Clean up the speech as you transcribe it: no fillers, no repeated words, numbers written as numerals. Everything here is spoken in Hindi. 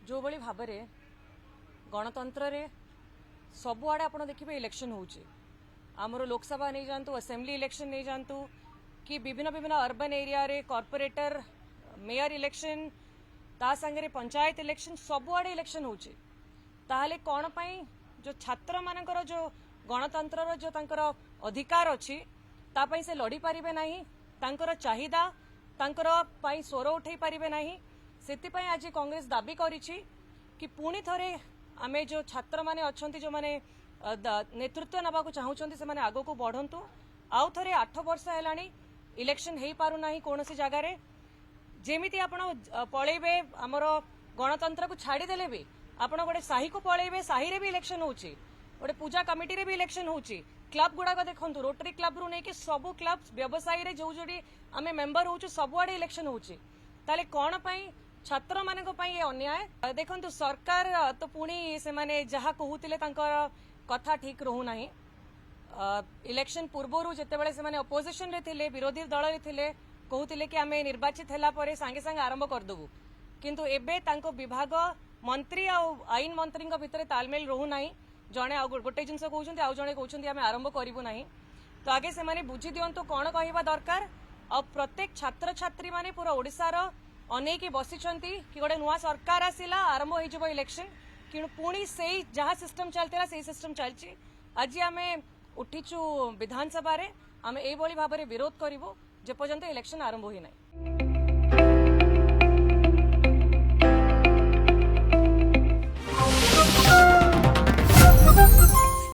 जो भली भाव में गणतंत्र रे सबुआड़े आप देखिए इलेक्शन होउचे आमर लोकसभा नहीं जानतु असेंबली इलेक्शन नहीं जानतु कि विभिन्न विभिन्न अर्बन एरिया रे कॉर्पोरेटर मेयर इलेक्शन ता संगे पंचायत इलेक्शन सबुआड़े इलेक्शन होउचे ताहले कौन पाई जो छात्र मानकर जो गणतंत्र जो तांकर अधिकार अच्छी तापाई से लड़ी पारिबे नहीं तांकर चाहिदा तांकर पाई स्वर उठै पारिबे नहीं सेतिपाई आज कांग्रेस दाबी करिछि कि पुणी थरे आमे जो छात्र माने अछंती जो माने नेतृत्व नबा को चाहउछंती से माने आगो को बढ़ंतु आउ थरे 8 वर्ष हेलानी इलेक्शन हेई पारु नाही कोनोसी जगह रे जेमिति आपण पळेबे हमर गणतंत्र को छाड़ी देले भी आपण गोटे साही को पळेबे साही रे भी इलेक्शन होउची गोटे पूजा कमिटी रे भी इलेक्शन होउची क्लब गुड़ाक देखु रोटरी क्लब रू नहीं सबू क्लब व्यवसायी रे जो जोड़ी आमे मेंबर होउछु सबुआड़े इलेक्शन होउची ताले कोन पई छात्र मानक पई ये अन्याय देखंतु सरकार तो पुणी से माने जहा कहूतिले तांकर कथा ठीक रहू नाही इलेक्शन पूर्वरु जेतेबेले से माने अपोजिशन रे थिले विरोधी दल रे थिले कहूतिले कि आमे निर्वाचित हैला परे सांगे सांगे आरंभ कर दबु किंतु एबे तांको विभाग मंत्री आ आईन मंत्री भितर तालमेल रहू नाही जड़े गोटे जिनस कहते आउ जड़े कहते आम आरंभ करूँ ना तो आगे से माने बुझी दिंतु कौन कहवा दरकार और प्रत्येक छात्र छात्री माने पूरा ओडिशार अनेक बसिचंती कि गोटे नुआ सरकार आसिला आरंभ हो इलेक्शन कि पुणी से जहाँ सिस्टम चलता से सिस्टम चलती आज आम उठीचु विधानसभा आम यही भाव में विरोध करूँ जेपर्यंत इलेक्शन आरंभ हो ना।